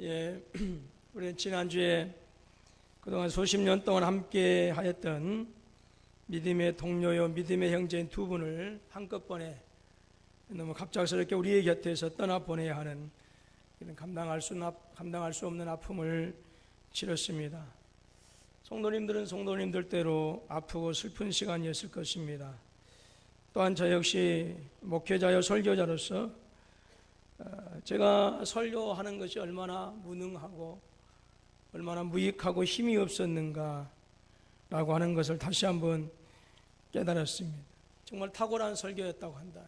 예, 우리 지난주에 그동안 수십 년 동안 함께 하였던 믿음의 동료요 믿음의 형제인 두 분을 한꺼번에 너무 갑작스럽게 우리의 곁에서 떠나보내야 하는 이런 감당할 수 없는 아픔을 치렀습니다. 성도님들은 성도님들대로 아프고 슬픈 시간이었을 것입니다. 또한 저 역시 목회자요 설교자로서 제가 설교하는 것이 얼마나 무능하고 얼마나 무익하고 힘이 없었는가 라고 하는 것을 다시 한번 깨달았습니다. 정말 탁월한 설교였다고 한다,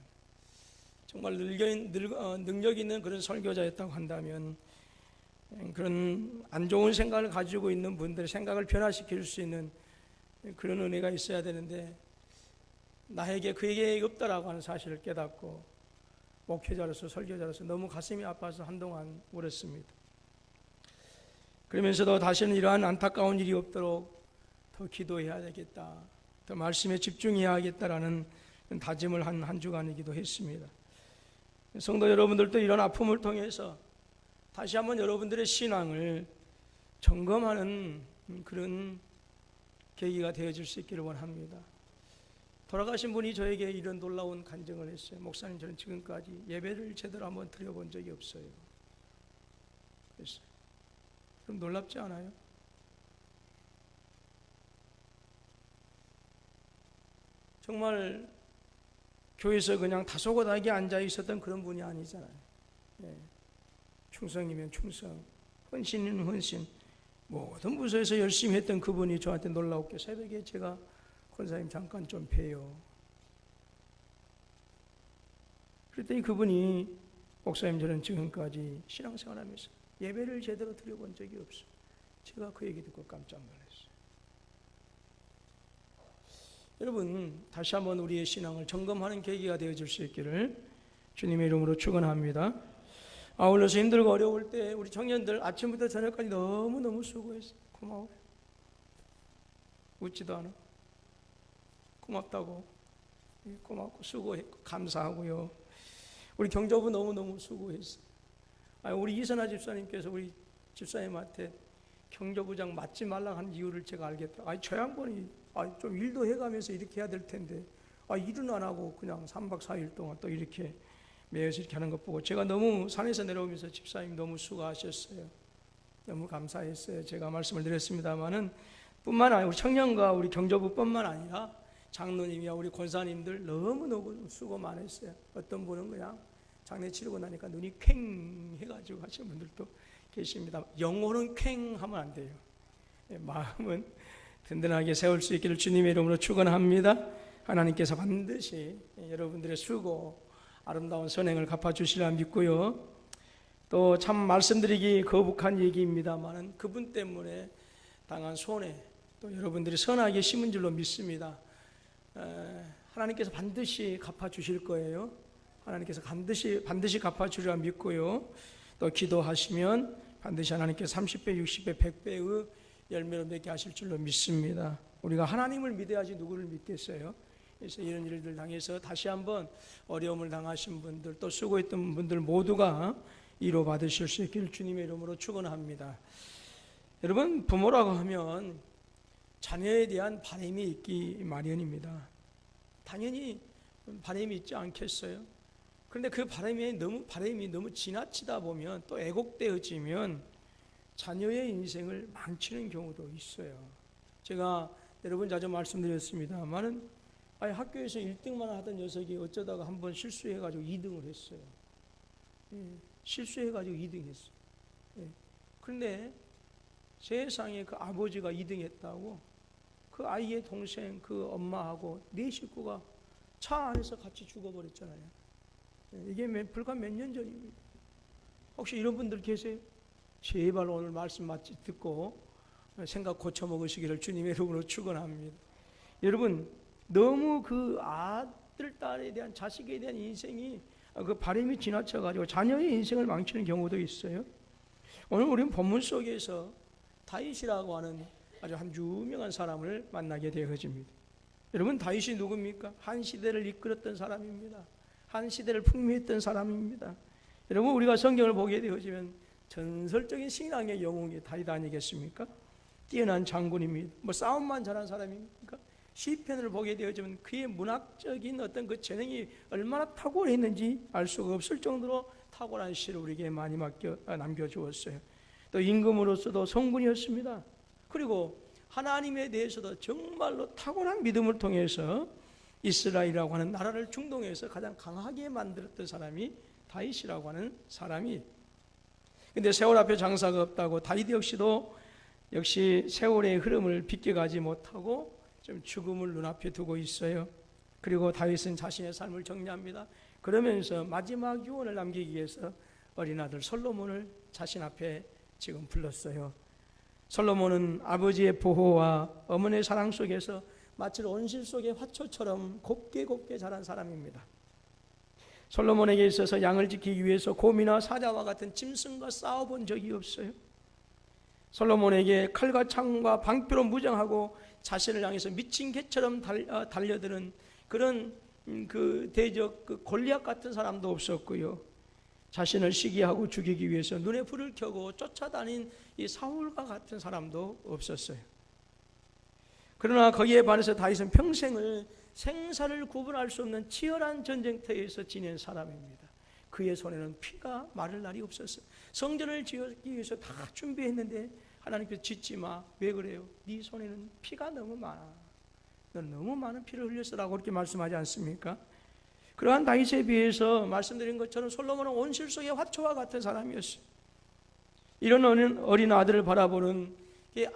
정말 능력 있는 그런 설교자였다고 한다면 그런 안 좋은 생각을 가지고 있는 분들의 생각을 변화시킬 수 있는 그런 은혜가 있어야 되는데 나에게 그게 없다라고 하는 사실을 깨닫고 목회자로서 설교자로서 너무 가슴이 아파서 한동안 울었습니다. 그러면서도 다시는 이러한 안타까운 일이 없도록 더 기도해야 되겠다, 더 말씀에 집중해야 하겠다라는 다짐을 한 주간이기도 했습니다. 성도 여러분들도 이런 아픔을 통해서 다시 한번 여러분들의 신앙을 점검하는 그런 계기가 되어질 수 있기를 원합니다. 돌아가신 분이 저에게 이런 놀라운 간증을 했어요. 목사님, 저는 지금까지 예배를 제대로 한번 드려본 적이 없어요. 그랬어요. 그럼 놀랍지 않아요? 정말 교회에서 그냥 다소곳하게 앉아 있었던 그런 분이 아니잖아요. 예. 충성이면 충성, 헌신이면 헌신, 모든 부서에서 열심히 했던 그분이 저한테 놀라웠게 새벽에 제가 권사님 잠깐 좀 뵈요. 그랬더니 그분이 목사님, 저는 지금까지 신앙생활하면서 예배를 제대로 드려본 적이 없어요. 제가 그 얘기 듣고 깜짝 놀랐어요. 여러분, 다시 한번 우리의 신앙을 점검하는 계기가 되어줄 수 있기를 주님의 이름으로 축원합니다. 아울러서 힘들고 어려울 때 우리 청년들 아침부터 저녁까지 너무너무 수고했어요. 고마워요. 웃지도 않아. 고맙다고, 고맙고 수고했고 감사하고요. 우리 경조부 너무너무 수고했어요. 우리 이선아 집사님께서 우리 집사님한테 경조부장 맡지 말라 하는 이유를 제가 알겠다. 저 양반이 좀 일도 해가면서 이렇게 해야 될 텐데 일은 안 하고 그냥 3박 4일 동안 또 이렇게 매여서 이렇게 하는 것 보고 제가 너무 산에서 내려오면서 집사님 너무 수고하셨어요. 너무 감사했어요. 제가 말씀을 드렸습니다마는 뿐만 아니라 우리 청년과 우리 경조부뿐만 아니라 장로님이야 우리 권사님들 너무너무 수고 많았어요. 어떤 분은 그냥 장례 치르고 나니까 눈이 퀭 해가지고 하시는 분들도 계십니다. 영혼은 퀭 하면 안 돼요. 마음은 든든하게 세울 수 있기를 주님의 이름으로 축원합니다. 하나님께서 반드시 여러분들의 수고 아름다운 선행을 갚아주시리라 믿고요. 또 참 말씀드리기 거북한 얘기입니다만 그분 때문에 당한 손해 또 여러분들이 선하게 심은 줄로 믿습니다. 하나님께서 반드시 갚아주실 거예요. 하나님께서 반드시 갚아주리라 믿고요. 또 기도하시면 반드시 하나님께서 30배, 60배, 100배의 열매를 맺게 하실 줄로 믿습니다. 우리가 하나님을 믿어야지 누구를 믿겠어요? 그래서 이런 일들 당해서 다시 한번 어려움을 당하신 분들 또 수고했던 분들 모두가 위로 받으실 수 있기를 주님의 이름으로 축원합니다. 여러분, 부모라고 하면 자녀에 대한 바람이 있기 마련입니다. 당연히 바람이 있지 않겠어요? 그런데 그 바람이 너무 지나치다 보면 또 애곡되어지면 자녀의 인생을 망치는 경우도 있어요. 제가 여러분 자주 말씀드렸습니다만은 학교에서 1등만 하던 녀석이 어쩌다가 한번 실수해가지고 2등을 했어요. 실수해가지고 2등 했어요. 그런데 세상에 그 아버지가 2등 했다고 그 아이의 동생, 그 엄마하고 네 식구가 차 안에서 같이 죽어버렸잖아요. 이게 불과 몇 년 전입니다. 혹시 이런 분들 계세요? 제발 오늘 말씀 마치 듣고 생각 고쳐 먹으시기를 주님의 이름으로 축원합니다. 여러분, 너무 그 아들, 딸에 대한 자식에 대한 인생이 그 바람이 지나쳐가지고 자녀의 인생을 망치는 경우도 있어요. 오늘 우리는 본문 속에서 다윗이라고 하는 아주 한 유명한 사람을 만나게 되어집니다. 여러분, 다윗이 누굽니까? 한 시대를 이끌었던 사람입니다. 한 시대를 풍미했던 사람입니다. 여러분, 우리가 성경을 보게 되어지면 전설적인 신앙의 영웅이 다윗 아니겠습니까? 뛰어난 장군입니다. 뭐 싸움만 잘한 사람입니까? 시편을 보게 되어지면 그의 문학적인 어떤 그 재능이 얼마나 탁월했는지 알 수가 없을 정도로 탁월한 시를 우리에게 많이 남겨주었어요. 또 임금으로서도 성군이었습니다. 그리고 하나님에 대해서도 정말로 탁월한 믿음을 통해서 이스라엘이라고 하는 나라를 중동에서 가장 강하게 만들었던 사람이 다윗이라고 하는 사람이. 근데 세월 앞에 장사가 없다고 다윗 역시 세월의 흐름을 비껴가지 못하고 좀 죽음을 눈앞에 두고 있어요. 그리고 다윗은 자신의 삶을 정리합니다. 그러면서 마지막 유언을 남기기 위해서 어린 아들 솔로몬을 자신 앞에 지금 불렀어요. 솔로몬은 아버지의 보호와 어머니의 사랑 속에서 마치 온실 속의 화초처럼 곱게 자란 사람입니다. 솔로몬에게 있어서 양을 지키기 위해서 곰이나 사자와 같은 짐승과 싸워본 적이 없어요. 솔로몬에게 칼과 창과 방패로 무장하고 자신을 향해서 미친 개처럼 달려드는 그런 그 대적 그 골리앗 같은 사람도 없었고요. 자신을 시기하고 죽이기 위해서 눈에 불을 켜고 쫓아다닌 이 사울과 같은 사람도 없었어요. 그러나 거기에 반해서 다윗은 평생을 생사를 구분할 수 없는 치열한 전쟁터에서 지낸 사람입니다. 그의 손에는 피가 마를 날이 없었어요. 성전을 지었기 위해서 다 준비했는데 하나님께서 짓지 마. 왜 그래요? 네 손에는 피가 너무 많아. 넌 너무 많은 피를 흘렸어라고 그렇게 말씀하지 않습니까? 그러한 다윗에 비해서 말씀드린 것처럼 솔로몬은 온실 속의 화초와 같은 사람이었어요. 이런 어린 아들을 바라보는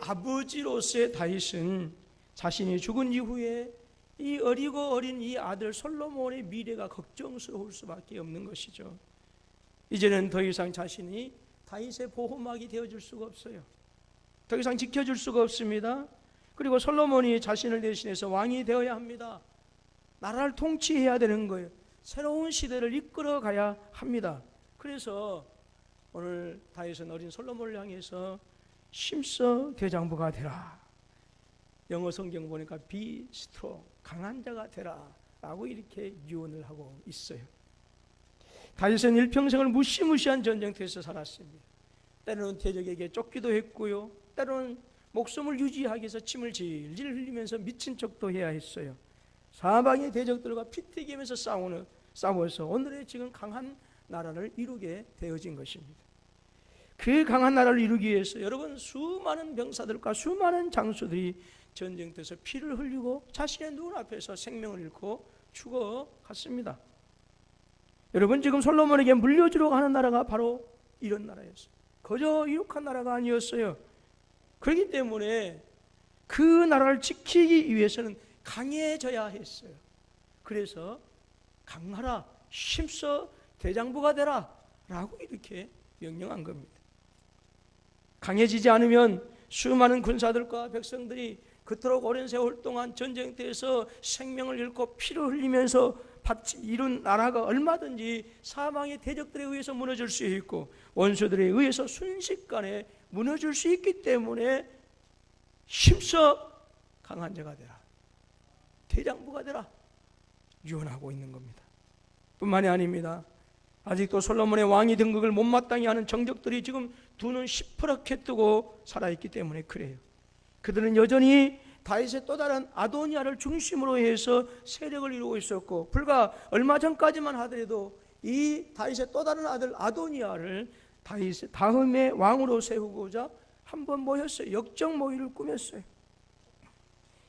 아버지로서의 다윗은 자신이 죽은 이후에 이 어리고 어린 이 아들 솔로몬의 미래가 걱정스러울 수밖에 없는 것이죠. 이제는 더 이상 자신이 다윗의 보호막이 되어줄 수가 없어요. 더 이상 지켜줄 수가 없습니다. 그리고 솔로몬이 자신을 대신해서 왕이 되어야 합니다. 나라를 통치해야 되는 거예요. 새로운 시대를 이끌어 가야 합니다. 그래서 오늘 다윗은 어린 솔로몬을 향해서 심서 대장부가 되라. 영어 성경 보니까 be strong, 강한 자가 되라 라고 이렇게 유언을 하고 있어요. 다윗은 일평생을 무시무시한 전쟁터에서 살았습니다. 때로는 대적에게 쫓기도 했고요, 때로는 목숨을 유지하기 위해서 침을 질질 흘리면서 미친 척도 해야 했어요. 사방의 대적들과 피튀기면서 싸워서 오늘의 지금 강한 나라를 이루게 되어진 것입니다. 그 강한 나라를 이루기 위해서 여러분 수많은 병사들과 수많은 장수들이 전쟁터에서 피를 흘리고 자신의 눈앞에서 생명을 잃고 죽어갔습니다. 여러분 지금 솔로몬에게 물려주려고 하는 나라가 바로 이런 나라였어요. 거저 이룩한 나라가 아니었어요. 그렇기 때문에 그 나라를 지키기 위해서는 강해져야 했어요. 그래서 강하라, 힘써 대장부가 되라 라고 이렇게 명령한 겁니다. 강해지지 않으면 수많은 군사들과 백성들이 그토록 오랜 세월 동안 전쟁터에서 생명을 잃고 피를 흘리면서 이룬 나라가 얼마든지 사망의 대적들에 의해서 무너질 수 있고 원수들에 의해서 순식간에 무너질 수 있기 때문에 힘써 강한 자가 되라, 대장부가 되라 유언하고 있는 겁니다. 뿐만이 아닙니다. 아직도 솔로몬의 왕위 등극을 못마땅히 하는 정적들이 지금 두 눈 시퍼렇게 뜨고 살아있기 때문에 그래요. 그들은 여전히 다윗의 또 다른 아도니아를 중심으로 해서 세력을 이루고 있었고, 불과 얼마 전까지만 하더라도 이 다윗의 또 다른 아들 아도니아를 다윗의 다음의 왕으로 세우고자 한번 모였어요. 역적 모의를 꾸몄어요.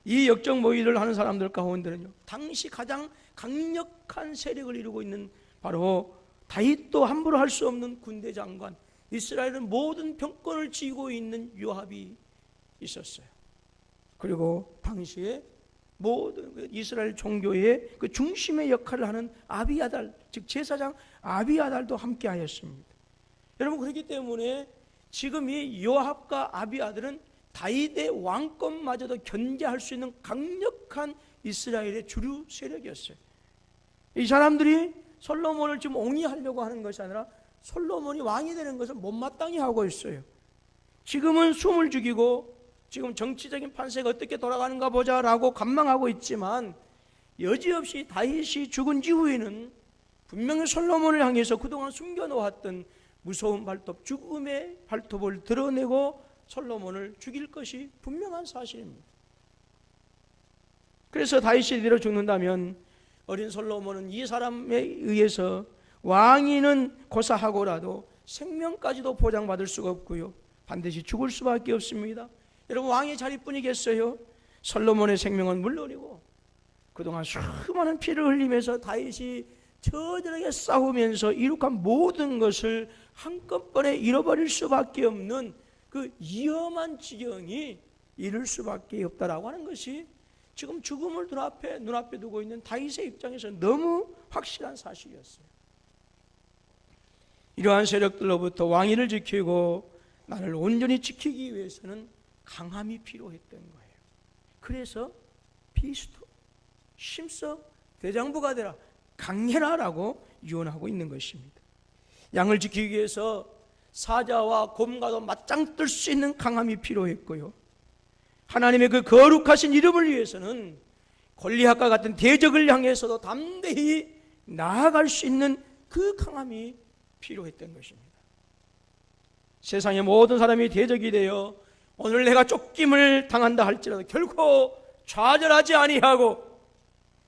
이 역적 모의를 하는 사람들 가운데는요, 당시 가장 강력한 세력을 이루고 있는 바로 다윗도 함부로 할 수 없는 군대 장관, 이스라엘은 모든 병권을 쥐고 있는 요압이 있었어요. 그리고 당시에 모든 이스라엘 종교의 그 중심의 역할을 하는 아비아달, 즉 제사장 아비아달도 함께 하였습니다. 여러분, 그렇기 때문에 지금 이 요압과 아비아달은 다윗의 왕권마저도 견제할 수 있는 강력한 이스라엘의 주류 세력이었어요. 이 사람들이 솔로몬을 지금 옹이하려고 하는 것이 아니라 솔로몬이 왕이 되는 것을 못마땅히 하고 있어요. 지금은 숨을 죽이고 지금 정치적인 판세가 어떻게 돌아가는가 보자라고 관망하고 있지만, 여지없이 다윗이 죽은 이후에는 분명히 솔로몬을 향해서 그동안 숨겨놓았던 무서운 발톱, 죽음의 발톱을 드러내고 솔로몬을 죽일 것이 분명한 사실입니다. 그래서 다윗이 이대로 죽는다면 어린 솔로몬은 이 사람에 의해서 왕위는 고사하고라도 생명까지도 보장받을 수가 없고요, 반드시 죽을 수밖에 없습니다. 여러분, 왕의 자리뿐이겠어요? 솔로몬의 생명은 물론이고 그동안 수많은 피를 흘리면서 다윗이 처절하게 싸우면서 이룩한 모든 것을 한꺼번에 잃어버릴 수밖에 없는 그 위험한 지경이 이룰 수밖에 없다라고 하는 것이 지금 죽음을 눈앞에 두고 있는 다윗의 입장에서 너무 확실한 사실이었어요. 이러한 세력들로부터 왕위를 지키고 나를 온전히 지키기 위해서는 강함이 필요했던 거예요. 그래서 비스토, 심서, 대장부가 되라, 강해라라고 유언하고 있는 것입니다. 양을 지키기 위해서 사자와 곰과도 맞짱 뜰 수 있는 강함이 필요했고요, 하나님의 그 거룩하신 이름을 위해서는 골리앗과 같은 대적을 향해서도 담대히 나아갈 수 있는 그 강함이 필요했던 것입니다. 세상의 모든 사람이 대적이 되어 오늘 내가 쫓김을 당한다 할지라도 결코 좌절하지 아니하고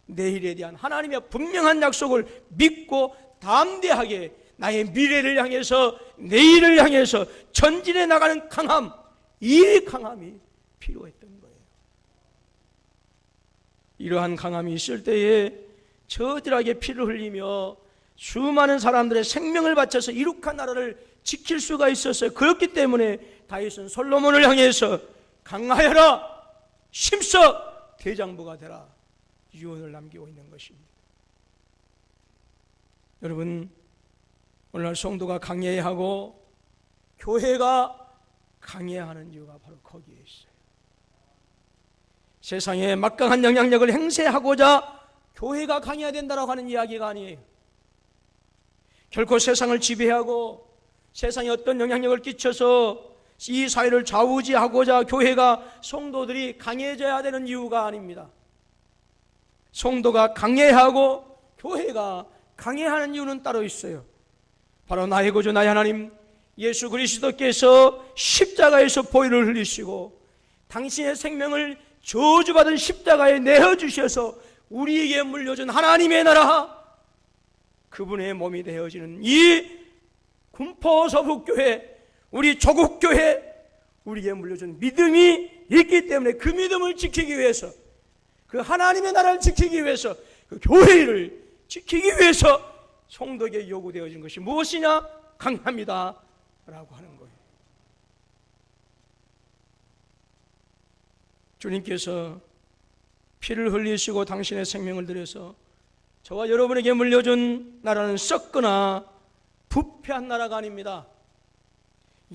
내일에 대한 하나님의 분명한 약속을 믿고 담대하게 나의 미래를 향해서, 내일을 향해서 전진해 나가는 강함, 이 강함이 필요했던 거예요. 이러한 강함이 있을 때에 처절하게 피를 흘리며 수많은 사람들의 생명을 바쳐서 이룩한 나라를 지킬 수가 있었어요. 그렇기 때문에 다윗은 솔로몬을 향해서 강하여라, 심서, 대장부가 되라 유언을 남기고 있는 것입니다. 여러분, 오늘날 성도가 강해야 하고 교회가 강해야 하는 이유가 바로 거기에 있어요. 세상에 막강한 영향력을 행사하고자 교회가 강해야 된다고 하는 이야기가 아니에요. 결코 세상을 지배하고 세상에 어떤 영향력을 끼쳐서 이 사회를 좌우지하고자 교회가, 성도들이 강해져야 되는 이유가 아닙니다. 성도가 강해야 하고 교회가 강해야 하는 이유는 따로 있어요. 바로 나의 구주 나의 하나님 예수 그리스도께서 십자가에서 보혈을 흘리시고 당신의 생명을 저주받은 십자가에 내어주셔서 우리에게 물려준 하나님의 나라, 그분의 몸이 되어지는 이 군포서북교회, 우리 조국교회, 우리에게 물려준 믿음이 있기 때문에 그 믿음을 지키기 위해서, 그 하나님의 나라를 지키기 위해서, 그 교회를 지키기 위해서 성도에게 요구되어진 것이 무엇이냐? 강합니다 라고 하는 거예요. 주님께서 피를 흘리시고 당신의 생명을 들여서 저와 여러분에게 물려준 나라는 썩거나 부패한 나라가 아닙니다.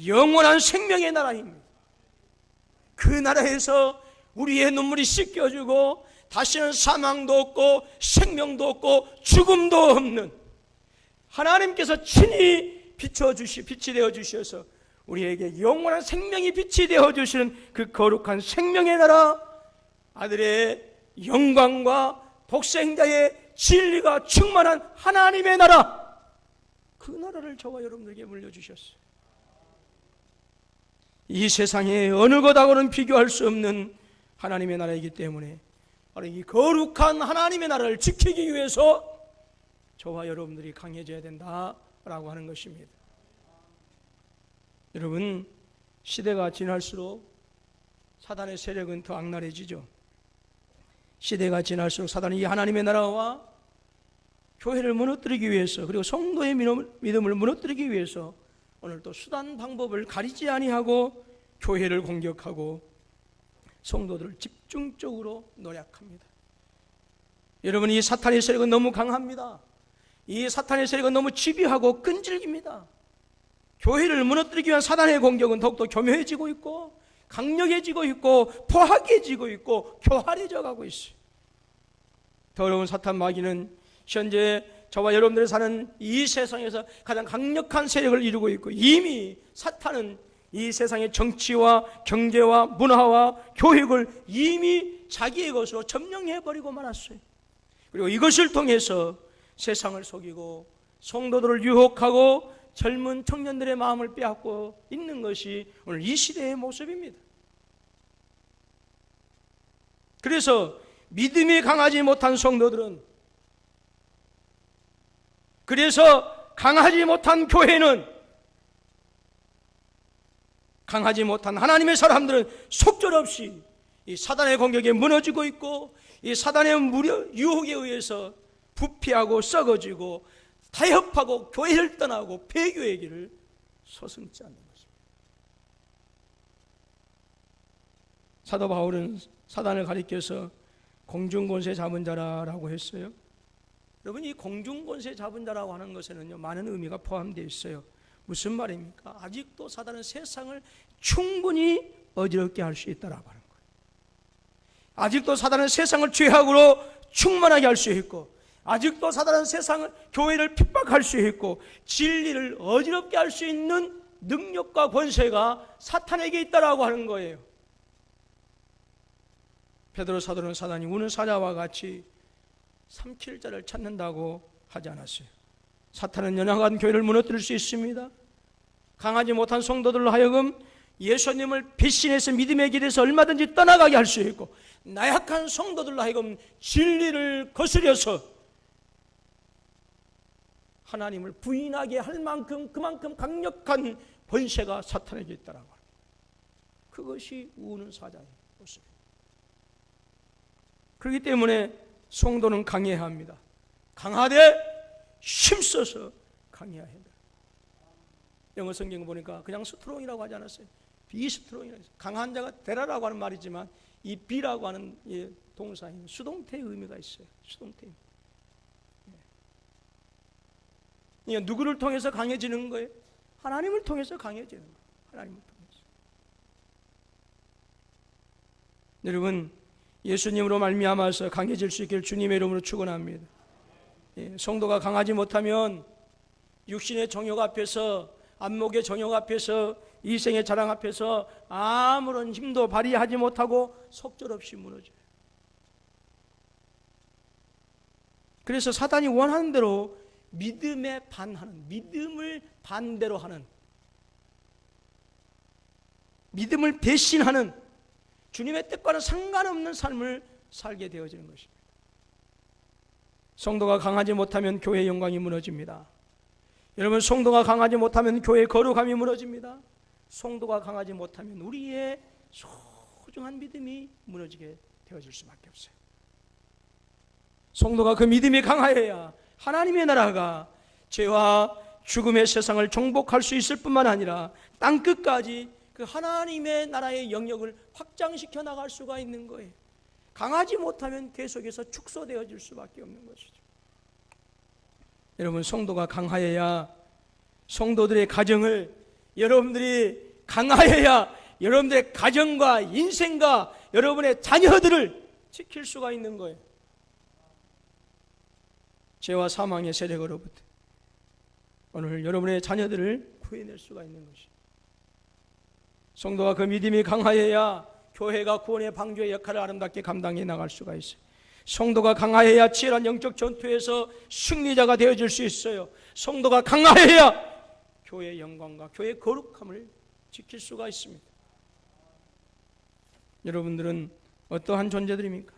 영원한 생명의 나라입니다. 그 나라에서 우리의 눈물이 씻겨주고 다시는 사망도 없고 생명도 없고 죽음도 없는 하나님께서 친히 빛이 되어 주셔서 우리에게 영원한 생명이 빛이 되어 주시는 그 거룩한 생명의 나라, 아들의 영광과 독생자의 진리가 충만한 하나님의 나라, 그 나라를 저와 여러분들에게 물려주셨어요. 이 세상에 어느 것하고는 비교할 수 없는 하나님의 나라이기 때문에 바로 이 거룩한 하나님의 나라를 지키기 위해서 저와 여러분들이 강해져야 된다라고 하는 것입니다. 여러분, 시대가 지날수록 사단의 세력은 더 악랄해지죠. 시대가 지날수록 사단이 이 하나님의 나라와 교회를 무너뜨리기 위해서, 그리고 성도의 믿음을 무너뜨리기 위해서 오늘 또 수단 방법을 가리지 아니하고 교회를 공격하고 성도들을 집중적으로 노략합니다. 여러분, 이 사탄의 세력은 너무 강합니다. 이 사탄의 세력은 너무 집요하고 끈질깁니다. 교회를 무너뜨리기 위한 사단의 공격은 더욱더 교묘해지고 있고 강력해지고 있고 포악해지고 있고 교활해져 가고 있어요. 더러운 사탄 마귀는 현재 저와 여러분들이 사는 이 세상에서 가장 강력한 세력을 이루고 있고, 이미 사탄은 이 세상의 정치와 경제와 문화와 교육을 이미 자기의 것으로 점령해버리고 말았어요. 그리고 이것을 통해서 세상을 속이고 성도들을 유혹하고 젊은 청년들의 마음을 빼앗고 있는 것이 오늘 이 시대의 모습입니다. 그래서 믿음이 강하지 못한 성도들은, 그래서 강하지 못한 교회는, 강하지 못한 하나님의 사람들은 속절없이 이 사단의 공격에 무너지고 있고, 이 사단의 유혹에 의해서 부패하고 썩어지고 타협하고 교회를 떠나고 폐교의 길을 서슴지 않는 것입니다. 사도 바울은 사단을 가리켜서 공중권세 잡은 자라고 했어요. 여러분, 이 공중권세 잡은 자라고 하는 것에는요, 많은 의미가 포함되어 있어요. 무슨 말입니까? 아직도 사단은 세상을 충분히 어지럽게 할 수 있다라고 하는 거예요. 아직도 사단은 세상을 죄악으로 충만하게 할 수 있고, 아직도 사단은 세상을, 교회를 핍박할 수 있고, 진리를 어지럽게 할 수 있는 능력과 권세가 사탄에게 있다라고 하는 거예요. 베드로 사도는 사단이 우는 사자와 같이 삼킬 자를 찾는다고 하지 않았어요. 사탄은 연약한 교회를 무너뜨릴 수 있습니다. 강하지 못한 성도들로 하여금 예수님을 배신해서 믿음의 길에서 얼마든지 떠나가게 할 수 있고, 나약한 성도들로 하여금 진리를 거스려서 하나님을 부인하게 할 만큼, 그만큼 강력한 권세가 사탄에게 있다라고 합니다. 그것이 우는 사자의 모습입니다. 그렇기 때문에 성도는 강해야 합니다. 강하되 힘써서 강해야 합니다. 영어 성경 보니까 그냥 스트롱이라고 하지 않았어요. 비스트롱이라고 했어요. 강한 자가 되라라고 하는 말이지만, 이 비라고 하는 동사에는 수동태의 의미가 있어요. 수동태. 누구를 통해서 강해지는 거예요? 하나님을 통해서 강해지는 거예요. 하나님을 통해서. 여러분, 예수님으로 말미암아서 강해질 수 있기를 주님의 이름으로 축원합니다. 성도가 강하지 못하면 육신의 정욕 앞에서, 안목의 정욕 앞에서, 이생의 자랑 앞에서 아무런 힘도 발휘하지 못하고 속절없이 무너져요. 그래서 사단이 원하는 대로 믿음에 반하는, 믿음을 반대로 하는, 믿음을 배신하는, 주님의 뜻과는 상관없는 삶을 살게 되어지는 것입니다. 성도가 강하지 못하면 교회의 영광이 무너집니다. 여러분, 성도가 강하지 못하면 교회의 거룩함이 무너집니다. 성도가 강하지 못하면 우리의 소중한 믿음이 무너지게 되어질 수밖에 없어요. 성도가 그 믿음이 강하여야 하나님의 나라가 죄와 죽음의 세상을 정복할 수 있을 뿐만 아니라 땅끝까지 그 하나님의 나라의 영역을 확장시켜 나갈 수가 있는 거예요. 강하지 못하면 계속해서 축소되어질 수밖에 없는 것이죠. 여러분, 성도가 강하여야 성도들의 가정을, 여러분들이 강하여야 여러분들의 가정과 인생과 여러분의 자녀들을 지킬 수가 있는 거예요. 죄와 사망의 세력으로부터 오늘 여러분의 자녀들을 구해낼 수가 있는 것이죠. 성도가 그 믿음이 강하여야 교회가 구원의 방주의 역할을 아름답게 감당해 나갈 수가 있어요. 성도가 강하여야 치열한 영적 전투에서 승리자가 되어질 수 있어요. 성도가 강하여야 교회의 영광과 교회의 거룩함을 지킬 수가 있습니다. 여러분들은 어떠한 존재들입니까?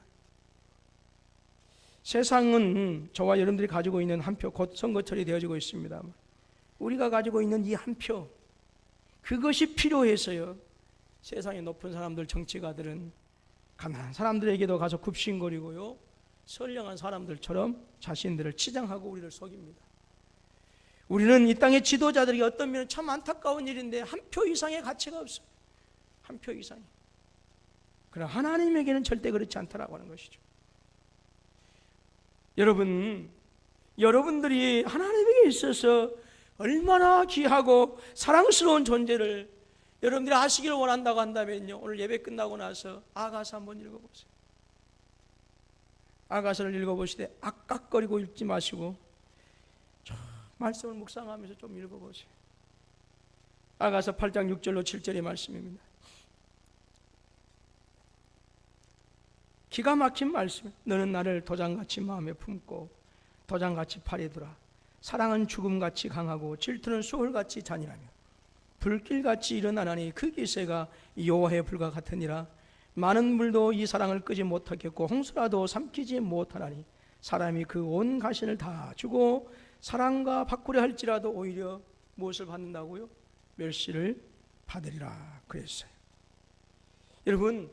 세상은 저와 여러분들이 가지고 있는 한 표, 곧 선거철이 되어지고 있습니다. 우리가 가지고 있는 이 한 표, 그것이 필요해서요, 세상의 높은 사람들, 정치가들은 가난한 사람들에게도 가서 굽신거리고요, 선량한 사람들처럼 자신들을 치장하고 우리를 속입니다. 우리는 이 땅의 지도자들이 어떤 면은 참 안타까운 일인데 한 표 이상의 가치가 없어요. 한 표 이상이. 그러나 하나님에게는 절대 그렇지 않다라고 하는 것이죠. 여러분들이 하나님에게 있어서 얼마나 귀하고 사랑스러운 존재를 여러분들이 아시기를 원한다고 한다면요, 오늘 예배 끝나고 나서 아가서 한번 읽어보세요. 아가서를 읽어보시되 악각거리고 읽지 마시고 말씀을 묵상하면서 좀 읽어보세요. 아가서 8장 6절로 7절의 말씀입니다. 기가 막힌 말씀. 너는 나를 도장같이 마음에 품고 도장같이 팔에 두라. 사랑은 죽음같이 강하고 질투는 수월같이 잔인하며 불길같이 일어나나니 그 기세가 여호와의 불과 같으니라. 많은 물도 이 사랑을 끄지 못하겠고 홍수라도 삼키지 못하나니 사람이 그 온 가신을 다 주고 사랑과 바꾸려 할지라도 오히려 무엇을 받는다고요? 멸시를 받으리라 그랬어요. 여러분,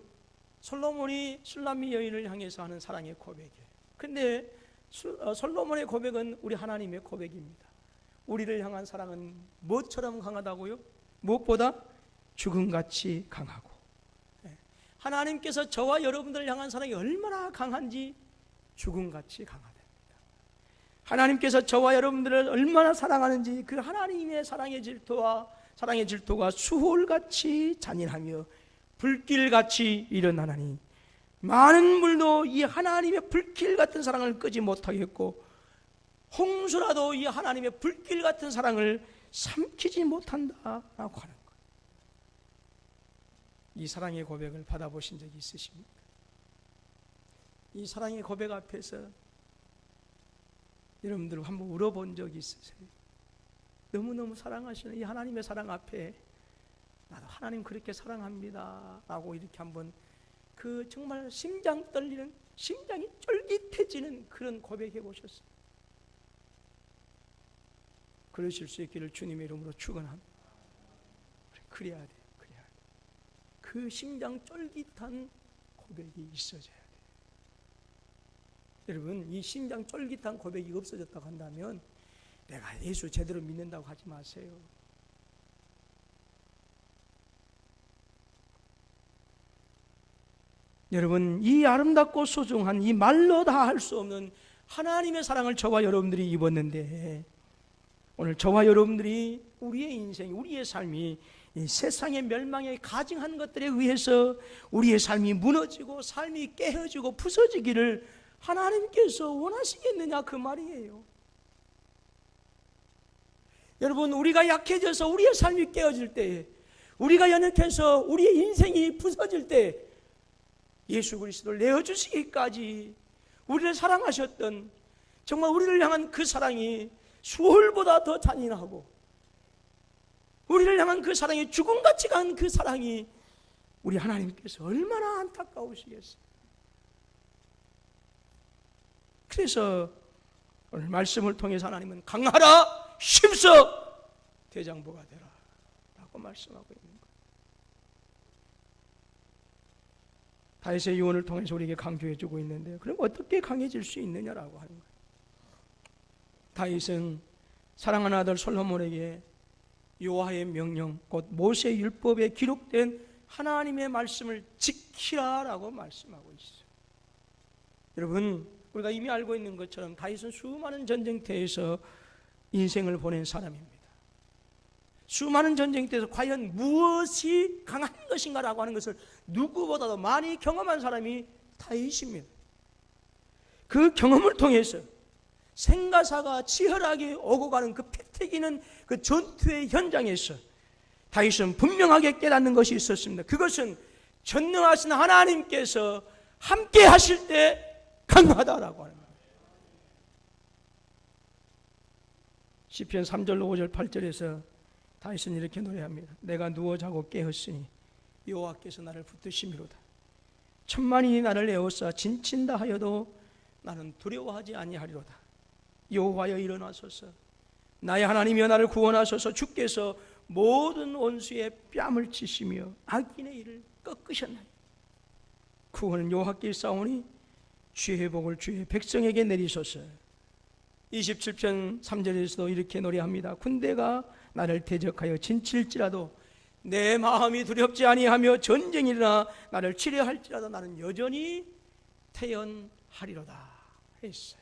솔로몬이 슐람미 여인을 향해서 하는 사랑의 고백이에요. 근데 솔로몬의 고백은 우리 하나님의 고백입니다. 우리를 향한 사랑은 무엇처럼 강하다고요? 무엇보다 죽음같이 강하고, 하나님께서 저와 여러분들을 향한 사랑이 얼마나 강한지 죽음같이 강하답니다. 하나님께서 저와 여러분들을 얼마나 사랑하는지 그 하나님의 사랑의 질투가 수홀같이 잔인하며 불길같이 일어나나니 많은 물도 이 하나님의 불길 같은 사랑을 끄지 못하겠고 홍수라도 이 하나님의 불길 같은 사랑을 삼키지 못한다라고 하는 거예요. 이 사랑의 고백을 받아보신 적이 있으십니까? 이 사랑의 고백 앞에서 여러분들 한번 울어본 적이 있으세요? 너무너무 사랑하시는 이 하나님의 사랑 앞에 나도 하나님 그렇게 사랑합니다 라고 이렇게 한번 그 정말 심장 떨리는, 심장이 쫄깃해지는 그런 고백해 보셨어요? 그러실 수 있기를 주님의 이름으로 축원합니다. 그래야 돼. 그 심장 쫄깃한 고백이 있어져야 돼요. 여러분, 이 심장 쫄깃한 고백이 없어졌다고 한다면 내가 예수 제대로 믿는다고 하지 마세요. 여러분, 이 아름답고 소중한 이 말로 다 할 수 없는 하나님의 사랑을 저와 여러분들이 입었는데, 오늘 저와 여러분들이 우리의 인생, 우리의 삶이 이 세상의 멸망에 가증한 것들에 의해서 우리의 삶이 무너지고 삶이 깨어지고 부서지기를 하나님께서 원하시겠느냐 그 말이에요. 여러분, 우리가 약해져서 우리의 삶이 깨어질 때, 우리가 연약해서 우리의 인생이 부서질 때 예수 그리스도를 내어주시기까지 우리를 사랑하셨던, 정말 우리를 향한 그 사랑이 수월보다 더 잔인하고 우리를 향한 그 사랑이 죽음같이 간 그 사랑이 우리 하나님께서 얼마나 안타까우시겠어요. 그래서 오늘 말씀을 통해서 하나님은 강하라 힘써 대장부가 되라 라고 말씀하고 있는 거예요. 다윗의 유언을 통해서 우리에게 강조해 주고 있는데, 그럼 어떻게 강해질 수 있느냐라고 하는 거예요. 다윗은 사랑하는 아들 솔로몬에게 여호와의 명령, 곧 모세의 율법에 기록된 하나님의 말씀을 지키라라고 말씀하고 있어요. 여러분, 우리가 이미 알고 있는 것처럼 다윗은 수많은 전쟁터에서 인생을 보낸 사람입니다. 수많은 전쟁터에서 과연 무엇이 강한 것인가라고 하는 것을 누구보다도 많이 경험한 사람이 다윗입니다. 그 경험을 통해서 생가사가 치열하게 오고 가는 그 피튀기는 그 전투의 현장에서 다윗은 분명하게 깨닫는 것이 있었습니다. 그것은 전능하신 하나님께서 함께 하실 때 강하다라고 하는 거예요. 시편 3절 5절 8절에서 다윗은 이렇게 노래합니다. 내가 누워 자고 깨었으니 여호와께서 나를 붙드심이로다. 천만인이 나를 에워싸 진친다 하여도 나는 두려워하지 아니하리로다. 여호와여 일어나소서. 나의 하나님이여 나를 구원하소서. 주께서 모든 원수의 뺨을 치시며 악인의 일을 꺾으셨나니 구원은 여호와께 있사오니 주의 복을 주의 백성에게 내리소서. 27편 3절에서도 이렇게 노래합니다. 군대가 나를 대적하여 진칠지라도 내 마음이 두렵지 아니하며 전쟁이 일어나 나를 치려 할지라도 나는 여전히 태연하리로다 했어요.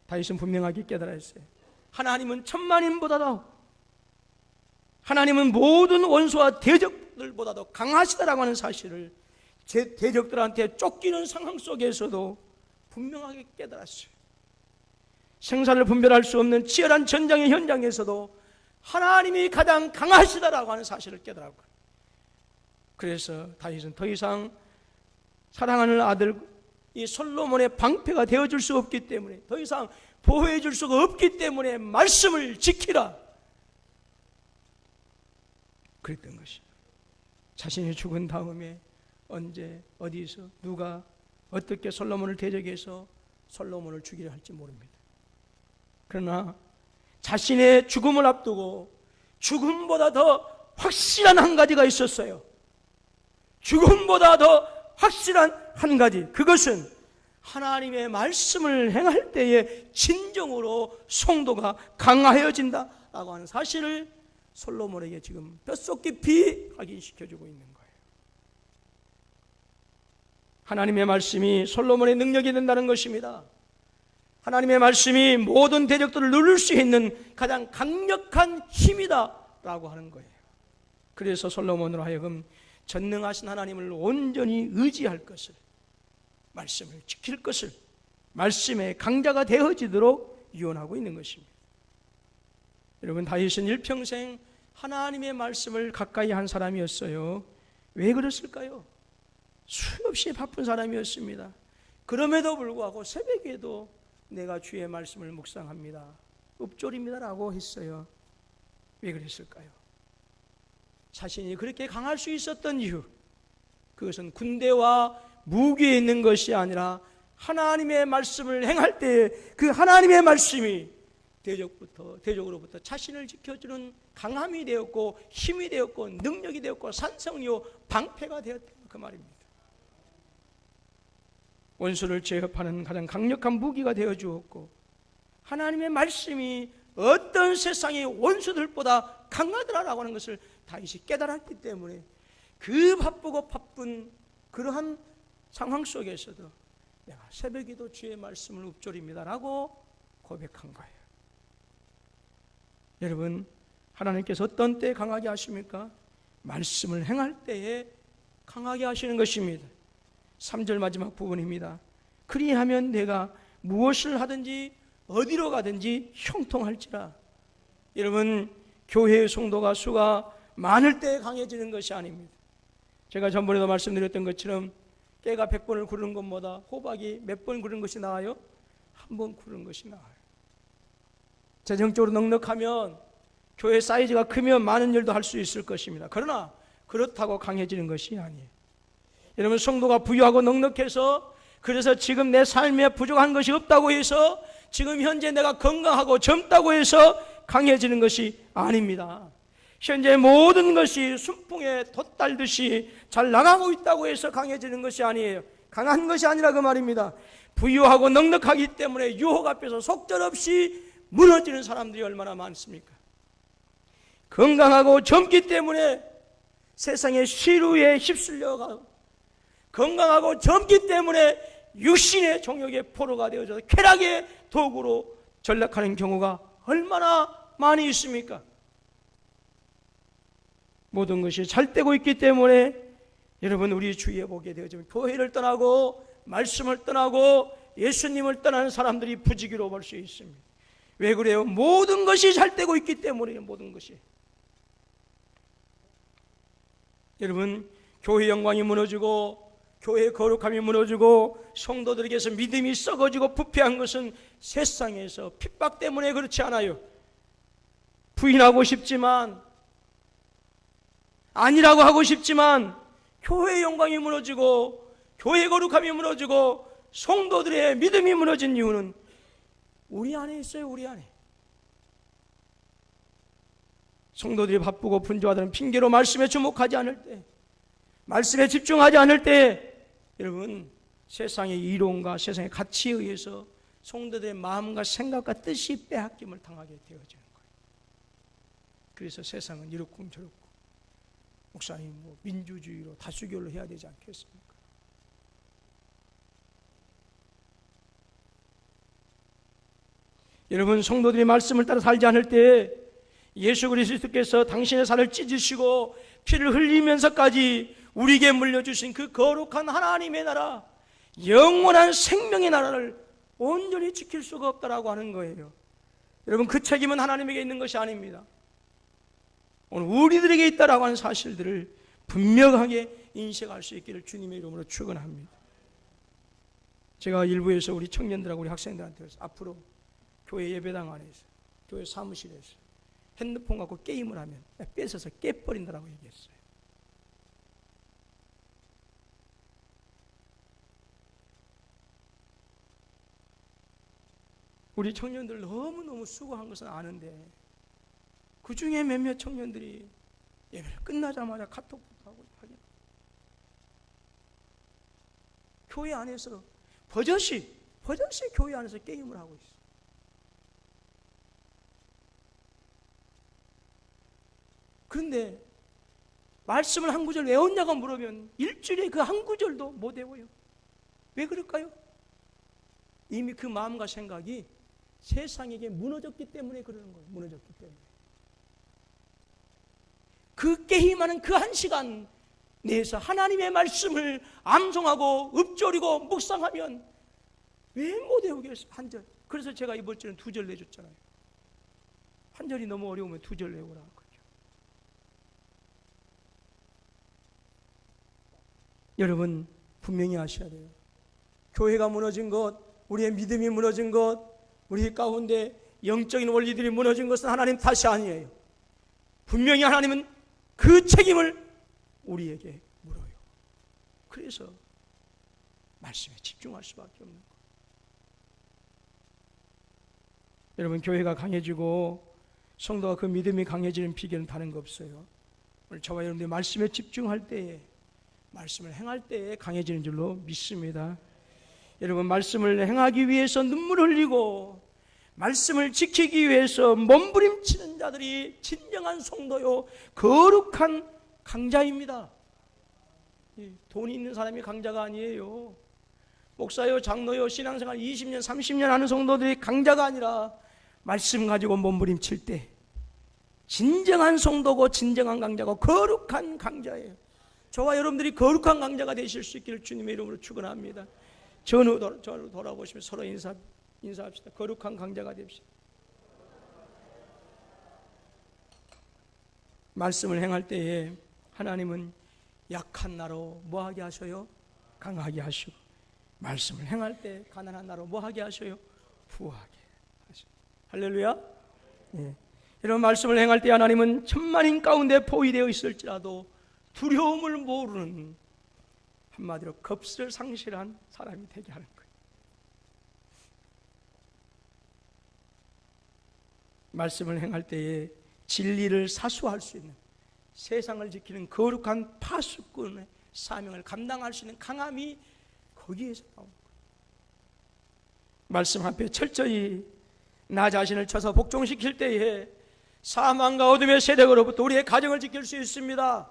다윗은 분명하게 깨달아 했어요. 하나님은 천만인보다도, 하나님은 모든 원수와 대적들보다도 강하시다라고 하는 사실을 제 대적들한테 쫓기는 상황 속에서도 분명하게 깨달았어요. 생사를 분별할 수 없는 치열한 전쟁의 현장에서도 하나님이 가장 강하시다라고 하는 사실을 깨달았고, 그래서 다윗은 더 이상 사랑하는 아들 이 솔로몬의 방패가 되어줄 수 없기 때문에, 더 이상 보호해 줄 수가 없기 때문에 말씀을 지키라 그랬던 것이죠. 자신이 죽은 다음에 언제 어디서 누가 어떻게 솔로몬을 대적해서 솔로몬을 죽이려 할지 모릅니다. 그러나 자신의 죽음을 앞두고 죽음보다 더 확실한 한 가지가 있었어요. 죽음보다 더 확실한 한 가지, 그것은 하나님의 말씀을 행할 때에 진정으로 성도가 강화해진다라고 하는 사실을 솔로몬에게 지금 뼛속 깊이 확인시켜주고 있는 거예요. 하나님의 말씀이 솔로몬의 능력이 된다는 것입니다. 하나님의 말씀이 모든 대적들을 누를 수 있는 가장 강력한 힘이다라고 하는 거예요. 그래서 솔로몬으로 하여금 전능하신 하나님을 온전히 의지할 것을, 말씀을 지킬 것을, 말씀의 강자가 되어지도록 유언하고 있는 것입니다. 여러분, 다윗은 일평생 하나님의 말씀을 가까이 한 사람이었어요. 왜 그랬을까요? 수없이 바쁜 사람이었습니다. 그럼에도 불구하고 새벽에도 내가 주의 말씀을 묵상합니다, 읊조립니다라고 했어요. 왜 그랬을까요? 자신이 그렇게 강할 수 있었던 이유, 그것은 군대와 무기에 있는 것이 아니라 하나님의 말씀을 행할 때 그 하나님의 말씀이 대적으로부터 자신을 지켜주는 강함이 되었고 힘이 되었고 능력이 되었고 산성이요 방패가 되었다, 그 말입니다. 원수를 제압하는 가장 강력한 무기가 되어 주었고, 하나님의 말씀이 어떤 세상의 원수들보다 강하더라라고 하는 것을 다윗이 깨달았기 때문에 그 바쁜 그러한 상황 속에서도 내가 새벽에도 주의 말씀을 읊조립니다라고 고백한 거예요. 여러분, 하나님께서 어떤 때에 강하게 하십니까? 말씀을 행할 때에 강하게 하시는 것입니다. 3절 마지막 부분입니다. 그리하면 내가 무엇을 하든지 어디로 가든지 형통할지라. 여러분, 교회의 성도가 수가 많을 때 강해지는 것이 아닙니다. 제가 전번에도 말씀드렸던 것처럼 깨가 100번을 구르는 것보다 호박이 몇 번 구르는 것이 나아요? 한 번 구르는 것이 나아요. 재정적으로 넉넉하면, 교회 사이즈가 크면 많은 일도 할 수 있을 것입니다. 그러나 그렇다고 강해지는 것이 아니에요. 여러분, 성도가 부유하고 넉넉해서, 그래서 지금 내 삶에 부족한 것이 없다고 해서, 지금 현재 내가 건강하고 젊다고 해서 강해지는 것이 아닙니다. 현재 모든 것이 순풍에 돛달듯이 잘 나가고 있다고 해서 강해지는 것이 아니에요. 강한 것이 아니라 그 말입니다. 부유하고 넉넉하기 때문에 유혹 앞에서 속절없이 무너지는 사람들이 얼마나 많습니까? 건강하고 젊기 때문에 세상의 시루에 휩쓸려가고, 건강하고 젊기 때문에 육신의 정욕의 포로가 되어져서 쾌락의 도구로 전락하는 경우가 얼마나 많이 있습니까? 모든 것이 잘 되고 있기 때문에 여러분, 우리 주위에 보게 되어지면 교회를 떠나고 말씀을 떠나고 예수님을 떠나는 사람들이 부지기로 볼 수 있습니다. 왜 그래요? 모든 것이 잘 되고 있기 때문이에요. 모든 것이. 여러분, 교회 영광이 무너지고 교회의 거룩함이 무너지고 성도들에게서 믿음이 썩어지고 부패한 것은 세상에서 핍박 때문에 그렇지 않아요. 부인하고 싶지만, 아니라고 하고 싶지만, 교회의 영광이 무너지고 교회의 거룩함이 무너지고 성도들의 믿음이 무너진 이유는 우리 안에 있어요. 우리 안에. 성도들이 바쁘고 분주하다는 핑계로 말씀에 주목하지 않을 때, 말씀에 집중하지 않을 때, 여러분, 세상의 이론과 세상의 가치에 의해서 성도들의 마음과 생각과 뜻이 빼앗김을 당하게 되어지는 거예요. 그래서 세상은 이렇고 저렇고, 목사님 뭐 민주주의로 다수결로 해야 되지 않겠습니까? 여러분, 성도들이 말씀을 따라 살지 않을 때 예수 그리스도께서 당신의 살을 찢으시고 피를 흘리면서까지 우리에게 물려주신 그 거룩한 하나님의 나라, 영원한 생명의 나라를 온전히 지킬 수가 없다라고 하는 거예요. 여러분, 그 책임은 하나님에게 있는 것이 아닙니다. 오늘 우리들에게 있다라고 하는 사실들을 분명하게 인식할 수 있기를 주님의 이름으로 축원합니다. 제가 일부에서 우리 청년들하고 우리 학생들한테 그래서 앞으로 교회 예배당 안에서, 교회 사무실에서 핸드폰 갖고 게임을 하면 뺏어서 깨버린다라고 얘기했어요. 우리 청년들 너무너무 수고한 것은 아는데 그 중에 몇몇 청년들이 예배를 끝나자마자 카톡부터 하고 하긴 교회 안에서 버젓이 교회 안에서 게임을 하고 있어. 그런데 말씀을 한 구절 외웠냐고 물으면 일주일에 그 한 구절도 못 외워요. 왜 그럴까요? 이미 그 마음과 생각이 세상에게 무너졌기 때문에 그러는 거예요. 무너졌기 때문에. 그 게임하는 그 한 시간 내에서 하나님의 말씀을 암송하고 읊조리고 묵상하면 왜 못 외우겠어요? 한 절. 그래서 제가 이번 주는 2절 내줬잖아요. 한 절이 너무 어려우면 2절 외우라. 여러분 분명히 아셔야 돼요. 교회가 무너진 것, 우리의 믿음이 무너진 것, 우리 가운데 영적인 원리들이 무너진 것은 하나님 탓이 아니에요. 분명히 하나님은 그 책임을 우리에게 물어요. 그래서 말씀에 집중할 수밖에 없는 거예요. 여러분 교회가 강해지고 성도가 그 믿음이 강해지는 비결은 다른 거 없어요. 오늘 저와 여러분들이 말씀에 집중할 때에, 말씀을 행할 때에 강해지는 줄로 믿습니다. 여러분 말씀을 행하기 위해서 눈물 흘리고 말씀을 지키기 위해서 몸부림치는 자들이 진정한 성도요 거룩한 강자입니다. 돈이 있는 사람이 강자가 아니에요. 목사요 장로요 신앙생활 20년 30년 하는 성도들이 강자가 아니라 말씀 가지고 몸부림칠 때 진정한 성도고 진정한 강자고 거룩한 강자예요. 저와 여러분들이 거룩한 강자가 되실 수 있기를 주님의 이름으로 축원합니다. 저로 돌아보시면 서로 인사합시다. 거룩한 강자가 됩시다. 말씀을 행할 때에 하나님은 약한 나로 뭐하게 하셔요? 강하게 하시고, 말씀을 행할 때 가난한 나로 뭐하게 하셔요? 부하게 하시고. 할렐루야. 예. 이런 말씀을 행할 때 하나님은 천만인 가운데 포위되어 있을지라도 두려움을 모르는, 한마디로 겁을 상실한 사람이 되게 하는 거예요. 말씀을 행할 때에 진리를 사수할 수 있는, 세상을 지키는 거룩한 파수꾼의 사명을 감당할 수 있는 강함이 거기에서 나오는 거예요. 말씀 앞에 철저히 나 자신을 쳐서 복종시킬 때에 사망과 어둠의 세력으로부터 우리의 가정을 지킬 수 있습니다.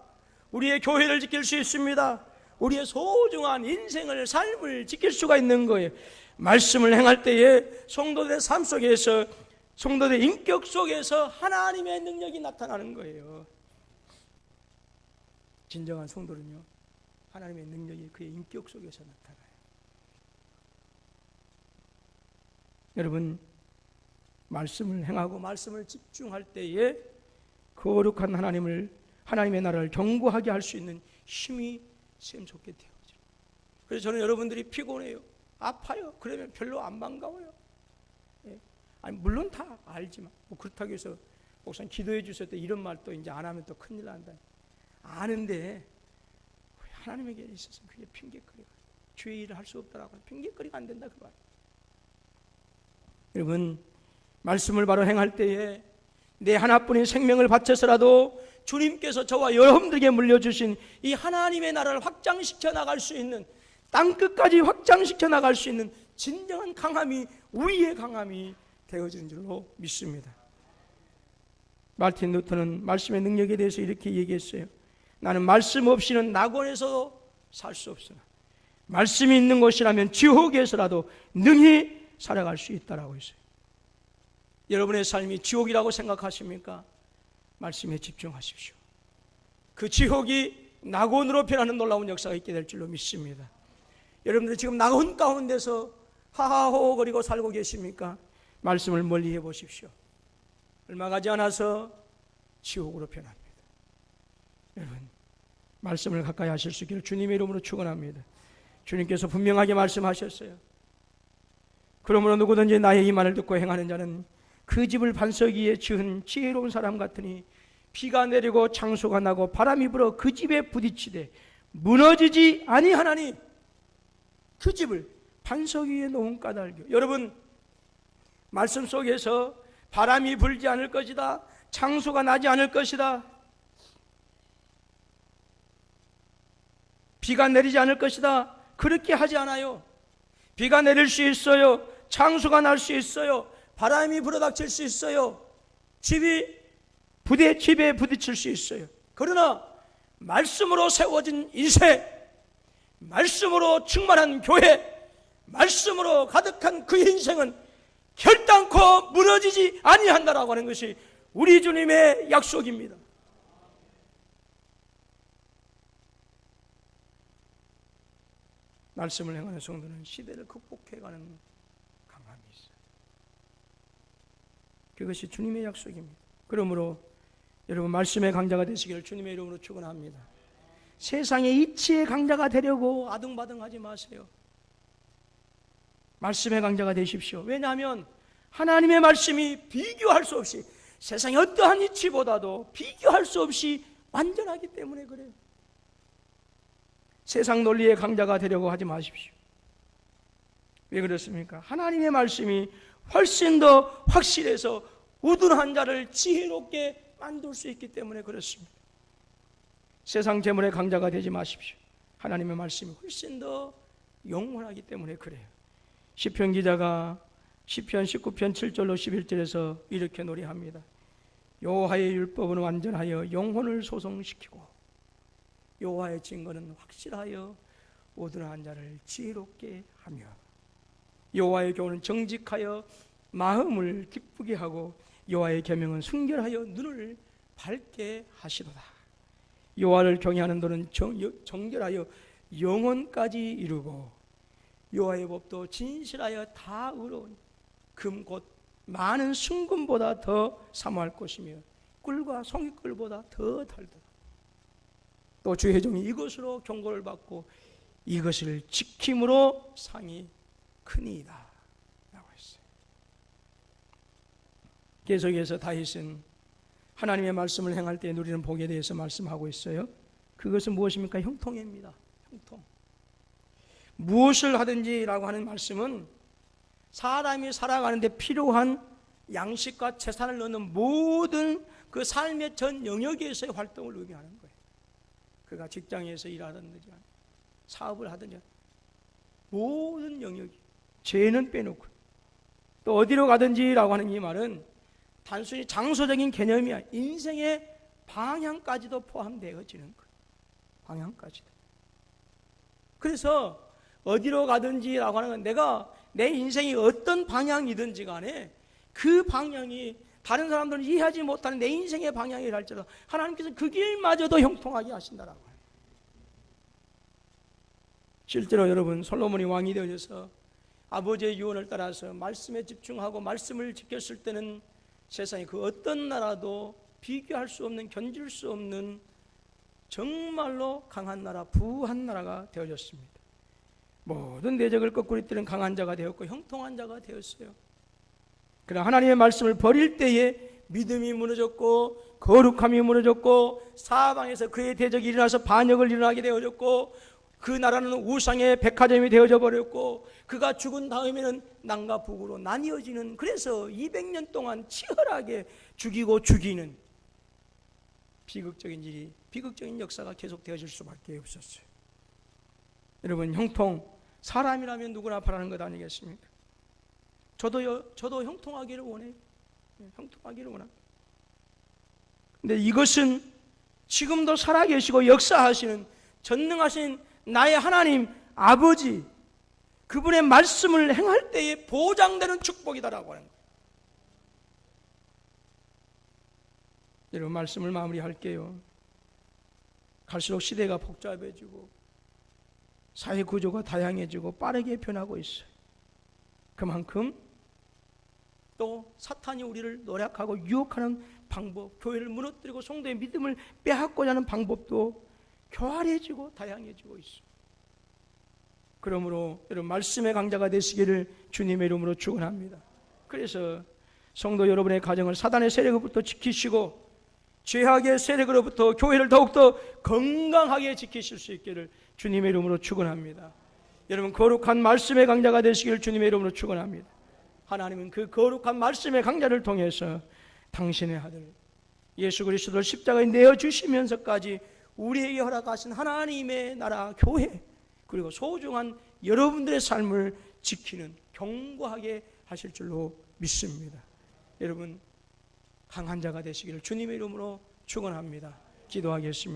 우리의 교회를 지킬 수 있습니다. 우리의 소중한 인생을, 삶을 지킬 수가 있는 거예요. 말씀을 행할 때에 성도들의 삶 속에서, 성도들의 인격 속에서 하나님의 능력이 나타나는 거예요. 진정한 성도는요, 하나님의 능력이 그의 인격 속에서 나타나요. 여러분, 말씀을 행하고 말씀을 집중할 때에 거룩한 하나님의 나라를 견고하게 할 수 있는 힘이 샘솟게 되어져요. 그래서 저는 여러분들이 피곤해요, 아파요, 그러면 별로 안 반가워요. 예. 아니 물론 다 알지만 뭐 그렇다고 해서 목사님 기도해 주실 때 이런 말 또 이제 안 하면 또 큰일 난다. 아는데 하나님에게 있어서 그게 핑계거리가, 주의 일을 할 수 없다라고 핑계거리가 안 된다 그 말. 여러분 말씀을 바로 행할 때에 내 하나뿐인 생명을 바쳐서라도 주님께서 저와 여러분들에게 물려주신 이 하나님의 나라를 확장시켜 나갈 수 있는, 땅끝까지 확장시켜 나갈 수 있는 진정한 강함이 우리의 강함이 되어지는 줄로 믿습니다. 마르틴 루터는 말씀의 능력에 대해서 이렇게 얘기했어요. 나는 말씀 없이는 낙원에서 살 수 없으나 말씀이 있는 곳이라면 지옥에서라도 능히 살아갈 수 있다라고 했어요. 여러분의 삶이 지옥이라고 생각하십니까? 말씀에 집중하십시오. 그 지옥이 낙원으로 변하는 놀라운 역사가 있게 될 줄로 믿습니다. 여러분들 지금 낙원 가운데서 하하호호거리고 살고 계십니까? 말씀을 멀리 해보십시오. 얼마 가지 않아서 지옥으로 변합니다. 여러분 말씀을 가까이 하실 수 있기를 주님의 이름으로 축원합니다. 주님께서 분명하게 말씀하셨어요. 그러므로 누구든지 나의 이 말을 듣고 행하는 자는 그 집을 반석 위에 지은 지혜로운 사람 같으니 비가 내리고 창수가 나고 바람이 불어 그 집에 부딪히되 무너지지 아니하나니 그 집을 반석 위에 놓은 까닭이요. 여러분, 말씀 속에서 바람이 불지 않을 것이다, 창수가 나지 않을 것이다, 비가 내리지 않을 것이다, 그렇게 하지 않아요. 비가 내릴 수 있어요. 창수가 날 수 있어요. 바람이 불어닥칠 수 있어요. 집에 부딪힐 수 있어요. 그러나 말씀으로 세워진 인생, 말씀으로 충만한 교회, 말씀으로 가득한 그 인생은 결단코 무너지지 아니한다라고 하는 것이 우리 주님의 약속입니다. 말씀을 행하는 성도는 시대를 극복해가는 강함이 있어요. 그것이 주님의 약속입니다. 그러므로 여러분, 말씀의 강자가 되시기를 주님의 이름으로 축원합니다. 세상의 이치의 강자가 되려고 아등바등하지 마세요. 말씀의 강자가 되십시오. 왜냐하면 하나님의 말씀이 비교할 수 없이, 세상의 어떠한 이치보다도 비교할 수 없이 완전하기 때문에 그래요. 세상 논리의 강자가 되려고 하지 마십시오. 왜 그렇습니까? 하나님의 말씀이 훨씬 더 확실해서 우둔한 자를 지혜롭게 만들 수 있기 때문에 그렇습니다. 세상 재물의 강자가 되지 마십시오. 하나님의 말씀이 훨씬 더 영원하기 때문에 그래요. 시편 기자가 시편 19편 7절로 11절에서 이렇게 노래합니다. 여호와의 율법은 완전하여 영혼을 소성시키고 여호와의 증거는 확실하여 우둔한 자를 지혜롭게 하며 여호와의 교훈은 정직하여 마음을 기쁘게 하고 여호와의 계명은 순결하여 눈을 밝게 하시도다. 여호와를 경외하는 도는 정결하여 영혼까지 이루고 여호와의 법도 진실하여 다 의로운 금 곧 많은 순금보다 더 사모할 것이며 꿀과 송이꿀보다 더 달다. 또 주의 종이 이것으로 경고를 받고 이것을 지킴으로 상이 크니이다 라고 했어요. 계속해서 다윗은 하나님의 말씀을 행할 때 누리는 복에 대해서 말씀하고 있어요. 그것은 무엇입니까? 형통입니다. 형통. 무엇을 하든지 라고 하는 말씀은 사람이 살아가는데 필요한 양식과 재산을 넣는 모든 그 삶의 전 영역에서의 활동을 의미하는 거예요. 그가 직장에서 일하든지 사업을 하든지 모든 영역이, 죄는 빼놓고 또 어디로 가든지 라고 하는 이 말은 단순히 장소적인 개념이 아니라 인생의 방향까지도 포함되어지는 거예요. 방향까지도. 그래서 어디로 가든지 라고 하는 건 내가 내 인생이 어떤 방향이든지 간에 그 방향이 다른 사람들은 이해하지 못하는 내 인생의 방향이랄지라도 하나님께서 그 길마저도 형통하게 하신다라고 해요. 실제로 여러분, 솔로몬이 왕이 되어져서 아버지의 유언을 따라서 말씀에 집중하고 말씀을 지켰을 때는 세상에 그 어떤 나라도 비교할 수 없는, 견줄 수 없는 정말로 강한 나라, 부한 나라가 되어졌습니다. 모든 대적을 거꾸리뜨는 강한 자가 되었고 형통한 자가 되었어요. 그러나 하나님의 말씀을 버릴 때에 믿음이 무너졌고 거룩함이 무너졌고 사방에서 그의 대적이 일어나서 반역을 일어나게 되어졌고 그 나라는 우상의 백화점이 되어져 버렸고 그가 죽은 다음에는 남과 북으로 나뉘어지는, 그래서 200년 동안 치열하게 죽이고 죽이는 비극적인 일이, 비극적인 역사가 계속되어질 수밖에 없었어요. 여러분, 형통, 사람이라면 누구나 바라는 것 아니겠습니까? 저도 형통하기를 원해요. 형통하기를 원합니다. 근데 이것은 지금도 살아계시고 역사하시는 전능하신 나의 하나님 아버지, 그분의 말씀을 행할 때에 보장되는 축복이다라고 하는 거예요. 여러분, 말씀을 마무리할게요. 갈수록 시대가 복잡해지고 사회 구조가 다양해지고 빠르게 변하고 있어요. 그만큼 또 사탄이 우리를 노력하고 유혹하는 방법, 교회를 무너뜨리고 성도의 믿음을 빼앗고자 하는 방법도 교활해지고 다양해지고 있어요. 그러므로 여러분, 말씀의 강자가 되시기를 주님의 이름으로 축원합니다. 그래서 성도 여러분의 가정을 사단의 세력으로부터 지키시고 죄악의 세력으로부터 교회를 더욱더 건강하게 지키실 수 있기를 주님의 이름으로 축원합니다. 여러분 거룩한 말씀의 강자가 되시기를 주님의 이름으로 축원합니다. 하나님은 그 거룩한 말씀의 강자를 통해서 당신의 아들 예수 그리스도를 십자가에 내어주시면서까지 우리에게 허락하신 하나님의 나라 교회 그리고 소중한 여러분들의 삶을 지키는 견고하게 하실 줄로 믿습니다. 여러분 강한 자가 되시기를 주님의 이름으로 축원합니다. 기도하겠습니다.